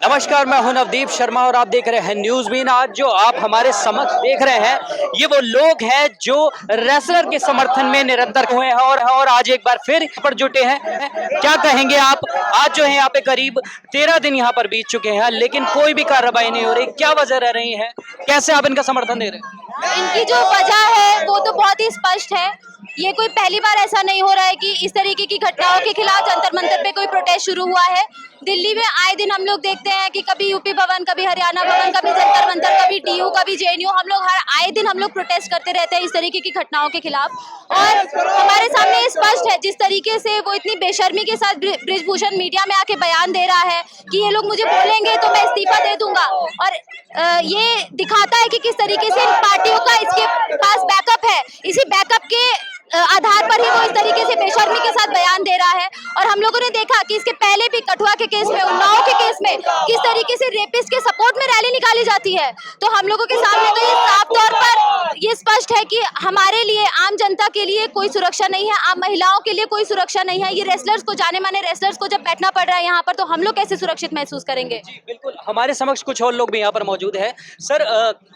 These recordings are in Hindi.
नमस्कार, मैं हूं नवदीप शर्मा और आप देख रहे हैं न्यूज़ बीन। आज जो आप हमारे समक्ष देख रहे हैं ये वो लोग हैं जो रेसलर के समर्थन में निरंतर हुए हैं और आज एक बार फिर यहाँ पर जुटे हैं। क्या कहेंगे आप? आज जो है यहाँ पे करीब 13 दिन यहाँ पर बीत चुके हैं लेकिन कोई भी कार्रवाई नहीं हो रही। क्या वजह रह रही है? कैसे आप इनका समर्थन दे रहे हैं? इनकी जो वजह है वो तो बहुत ही स्पष्ट है। ये कोई पहली बार ऐसा नहीं हो रहा है कि इस तरीके की घटनाओं के खिलाफ जंतर मंतर पे कोई प्रोटेस्ट शुरू हुआ है। दिल्ली में आए दिन हम लोग देखते हैं कि कभी यूपी भवन, कभी हरियाणा भवन, कभी जंतर मंतर, कभी टीयू, कभी जेएनयू, हम लोग आए दिन हम लोग प्रोटेस्ट करते रहते हैं इस तरीके की घटनाओं के खिलाफ। और हमारे सामने स्पष्ट है जिस तरीके से वो इतनी बेशर्मी के साथ बृजभूषण मीडिया में आके बयान दे रहा है कि ये लोग मुझे बोलेंगे तो मैं इस्तीफा दे दूंगा। और ये दिखाता है कि किस तरीके से इन पार्टियों का इसके पास बैकअप है। इसी बैकअप के आधार पर ही वो इस तरीके से बेशर्मी के साथ बयान दे रहा है। और हम लोगों ने देखा कि इसके पहले भी कठुआ के केस में, उन्नाव के केस में किस तरीके से रेपिस्ट के सपोर्ट में रैली निकाली जाती है। तो हम लोगों के सामने तो ये साफ तौर पर ये स्पष्ट है कि हमारे लिए, आम जनता के लिए कोई सुरक्षा नहीं है, आम महिलाओं के लिए कोई सुरक्षा नहीं है। ये रेसलर्स को, जाने माने रेसलर्स को जब बैठना पड़ रहा है यहाँ पर, तो हम लोग कैसे सुरक्षित महसूस करेंगे? जी बिल्कुल, हमारे समक्ष कुछ और लोग भी यहाँ पर मौजूद हैं। सर,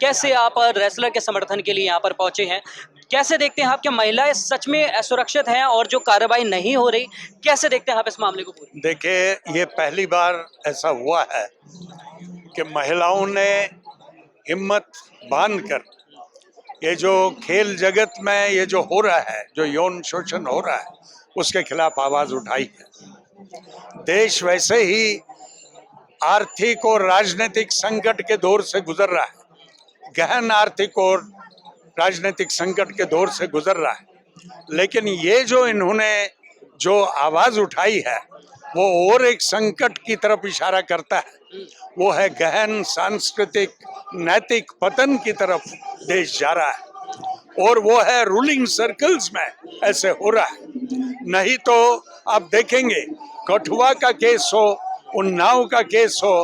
कैसे आप रेसलर के समर्थन के लिए यहाँ पर पहुंचे हैं? कैसे देखते हैं आप कि महिलाएं सच में असुरक्षित हैं और जो कार्रवाई नहीं हो रही, कैसे देखते हैं आप इस मामले को? पूरी देखिए, ये पहली बार ऐसा हुआ है कि महिलाओं ने हिम्मत बांधकर ये जो खेल जगत में ये जो हो रहा है, जो यौन शोषण हो रहा है, उसके खिलाफ आवाज उठाई है। देश वैसे ही आर्थिक और राजनीतिक संकट के दौर से गुजर रहा है, गहन आर्थिक और राजनीतिक संकट के दौर से गुजर रहा है। लेकिन ये जो इन्होंने जो आवाज उठाई है वो और एक संकट की तरफ इशारा करता है। वो है गहन सांस्कृतिक नैतिक पतन की तरफ देश जा रहा है और वो है रूलिंग सर्कल्स में ऐसे हो रहा है। नहीं तो आप देखेंगे, कठुआ का केस हो, उन्नाव का केस हो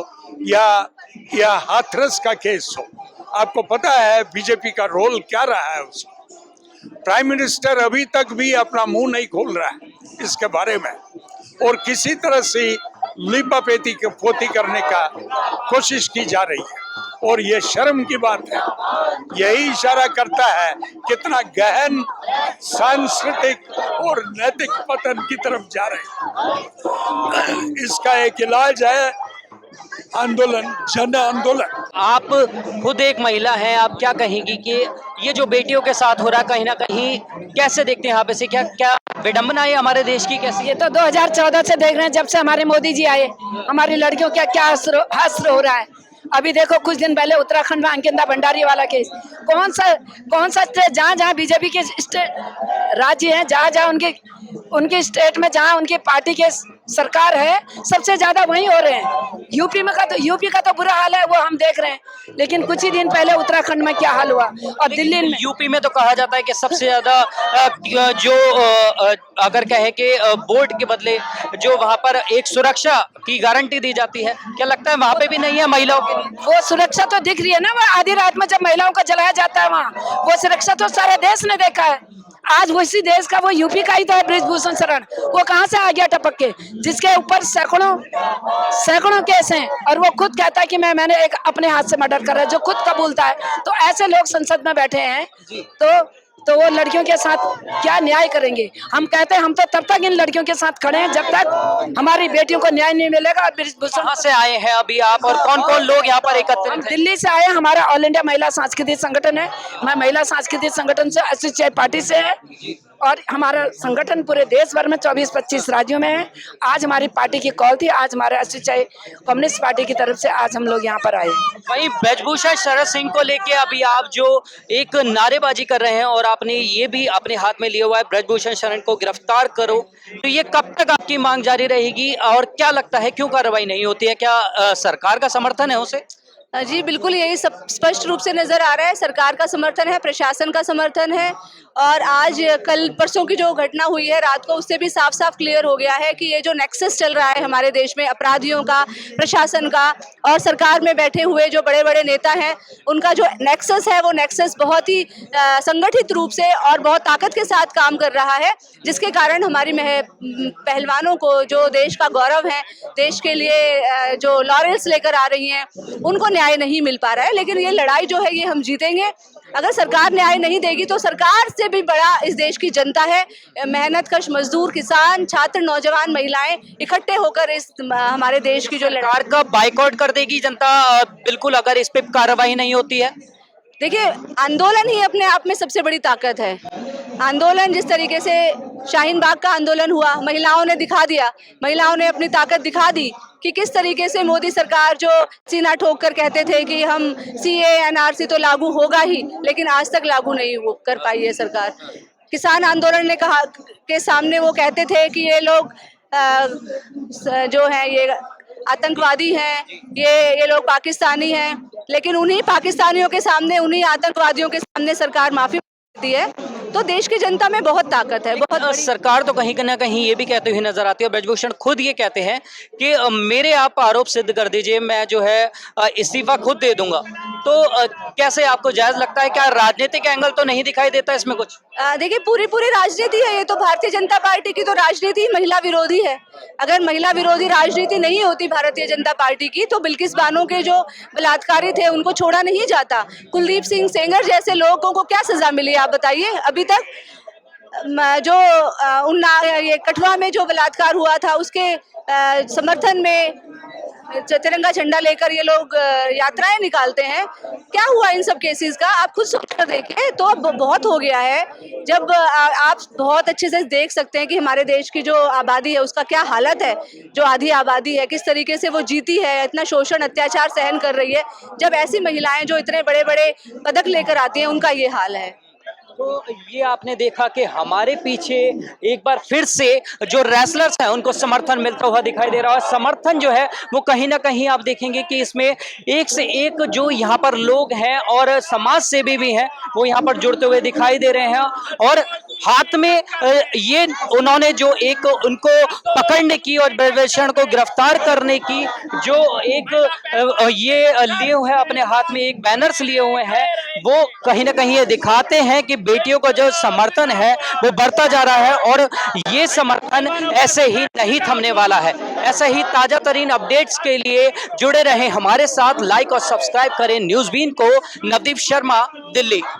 या हाथरस का केस हो, आपको पता है बीजेपी का रोल क्या रहा है उसमें। प्राइम मिनिस्टर अभी तक भी अपना मुंह नहीं खोल रहा है इसके बारे में और किसी तरह से लिपापोती करने का कोशिश की जा रही है और ये शर्म की बात है। यही इशारा करता है कितना गहन सांस्कृतिक और नैतिक पतन की तरफ जा रहे हैं। इसका एक इलाज है आंदोलन, जन आंदोलन। आप खुद एक महिला हैं, आप क्या कहेंगी कि ये जो बेटियों के साथ हो रहा है कहीं ना कहीं, कैसे देखते हैं आप इसे? क्या क्या विडंबना है हमारे देश की? कैसी ये तो 2014 से देख रहे हैं, जब से हमारे मोदी जी आए, हमारी लड़कियों क्या क्या हश्र हो रहा है। अभी देखो, कुछ दिन पहले उत्तराखंड में अंकिता भंडारी वाला केस, कौन सा स्टेट, जहाँ बीजेपी के स्टेट राज्य हैं, जहाँ उनके स्टेट में जहाँ उनकी पार्टी के सरकार है, सबसे ज्यादा वहीं हो रहे हैं। यूपी का तो बुरा हाल है, वो हम देख रहे हैं। लेकिन कुछ ही दिन पहले उत्तराखंड में क्या हाल हुआ, और दिल्ली में, यूपी में तो कहा जाता है कि सबसे ज्यादा जो अगर कहे कि वोट के बदले जो वहां पर एक सुरक्षा की गारंटी दी जाती है, क्या लगता है वहां पे भी नहीं है महिलाओं के लिए? वो सुरक्षा तो दिख रही है ना, वो आधी रात में जब महिलाओं को जलाया जाता है वहाँ, वो सुरक्षा तो सारे देश ने देखा है। आज वो इसी देश का, वो यूपी का ही तो है बृजभूषण शरण, वो कहाँ से आ गया टपक के, जिसके ऊपर सैकड़ों केस हैं, और वो खुद कहता है कि मैंने एक अपने हाथ से मर्डर करा है, जो खुद कबूलता है। तो ऐसे लोग संसद में बैठे हैं, तो वो लड़कियों के साथ क्या न्याय करेंगे? हम कहते हैं हम तो तब तक इन लड़कियों के साथ खड़े हैं जब तक हमारी बेटियों को न्याय नहीं मिलेगा। कहाँ से आए हैं अभी आप और कौन कौन लोग यहाँ पर एकत्रित हैं? दिल्ली से आए, हमारा ऑल इंडिया महिला सांस्कृतिक संगठन है। मैं महिला सांस्कृतिक संगठन से, एसोसिएट पार्टी से है, और हमारा संगठन पूरे देश भर में 24-25 राज्यों में है। आज हमारी पार्टी की कॉल थी, आज हमारे एसोसिएट कम्युनिस्ट पार्टी की तरफ से आज हम लोग यहाँ पर आए। वहीं बृजभूषण शरण सिंह को लेके अभी आप जो एक नारेबाजी कर रहे हैं और आपने ये भी अपने हाथ में लिया हुआ है, बृजभूषण शरण को गिरफ्तार करो, तो ये कब तक आपकी मांग जारी रहेगी और क्या लगता है क्यों कार्रवाई नहीं होती है? क्या सरकार का समर्थन है उसे? जी बिल्कुल, यही सब स्पष्ट रूप से नज़र आ रहा है। सरकार का समर्थन है, प्रशासन का समर्थन है और आज कल परसों की जो घटना हुई है रात को, उससे भी साफ साफ क्लियर हो गया है कि ये जो नेक्सस चल रहा है हमारे देश में अपराधियों का, प्रशासन का और सरकार में बैठे हुए जो बड़े बड़े नेता हैं, उनका जो नेक्सस है वो नेक्सस बहुत ही संगठित रूप से और बहुत ताकत के साथ काम कर रहा है, जिसके कारण हमारी पहलवानों को, जो देश का गौरव है, देश के लिए जो लॉरेल्स लेकर आ रही हैं, उनको न्याय नहीं मिल पा रहा है। लेकिन ये लड़ाई जो है ये हम जीतेंगे। अगर सरकार न्याय नहीं देगी तो सरकार से भी बड़ा इस देश की जनता है। मेहनतकश मजदूर, किसान, छात्र, नौजवान, महिलाएं इकट्ठे होकर इस हमारे देश की जो लड़ाई सरकार का बाइकआउट कर देगी जनता, बिल्कुल, अगर इस पे कार्रवाई नहीं होती है। देखिए, आंदोलन ही अपने आप में सबसे बड़ी ताकत है। आंदोलन जिस तरीके से शाहीन बाग का आंदोलन हुआ, महिलाओं ने दिखा दिया, महिलाओं ने अपनी ताकत दिखा दी कि किस तरीके से मोदी सरकार जो सीना ठोक कर कहते थे कि हम सीए एनआरसी तो लागू होगा ही, लेकिन आज तक लागू नहीं कर पाई है सरकार। किसान आंदोलन ने कहा के सामने वो कहते थे कि ये लोग जो है ये आतंकवादी हैं, ये लोग पाकिस्तानी हैं, लेकिन उन्हीं पाकिस्तानियों के सामने, उन्हीं आतंकवादियों के सामने सरकार माफी मांगती है। तो देश की जनता में बहुत ताकत है, बहुत बड़ी। सरकार तो कहीं ना कहीं ये भी कहते हुए नजर आती है, ब्रजभूषण खुद ये कहते हैं कि मेरे आप आरोप सिद्ध कर दीजिए, मैं जो है इस्तीफा खुद दे दूंगा। तो कैसे आपको जायज लगता है? क्या राजनीतिक एंगल तो नहीं दिखाई देता इसमें कुछ? देखिए, पूरी राजनीति है ये तो। भारतीय जनता पार्टी की तो राजनीति महिला विरोधी है। अगर महिला विरोधी राजनीति नहीं होती भारतीय जनता पार्टी की, तो बिल्किस बानो के जो बलात्कारी थे उनको छोड़ा नहीं जाता। कुलदीप सिंह सेंगर जैसे लोगों को क्या सजा मिली, आप बताइए? अभी तक जो ये कठुआ में जो बलात्कार हुआ था, उसके समर्थन में तिरंगा झंडा लेकर ये लोग यात्राएं निकालते हैं। क्या हुआ इन सब केसेस का? आप खुद सोच कर देखें तो अब बहुत हो गया है। जब आप बहुत अच्छे से देख सकते हैं कि हमारे देश की जो आबादी है उसका क्या हालत है, जो आधी आबादी है किस तरीके से वो जीती है, इतना शोषण अत्याचार सहन कर रही है। जब ऐसी महिलाएं जो इतने बड़े बड़े पदक लेकर आती हैं, उनका ये हाल है। तो ये आपने देखा कि हमारे पीछे एक बार फिर से जो रेसलर्स हैं उनको समर्थन मिलता हुआ दिखाई दे रहा है। समर्थन जो है वो कहीं ना कहीं आप देखेंगे कि इसमें एक से एक जो यहाँ पर लोग हैं और समाज सेवी भी हैं, वो यहाँ पर जुड़ते हुए दिखाई दे रहे हैं। और हाथ में ये उन्होंने जो एक उनको पकड़ने की और ब्रजभूषण को गिरफ्तार करने की जो एक ये लिए हुए हैं, अपने हाथ में एक बैनर्स लिए हुए हैं, वो कहीं ना कहीं ये दिखाते हैं कि बेटियों का जो समर्थन है वो बढ़ता जा रहा है और ये समर्थन ऐसे ही नहीं थमने वाला है। ऐसे ही ताजा तरीन अपडेट्स के लिए जुड़े रहें हमारे साथ, लाइक और सब्सक्राइब करें न्यूज़ बीन को। नवदीप शर्मा, दिल्ली।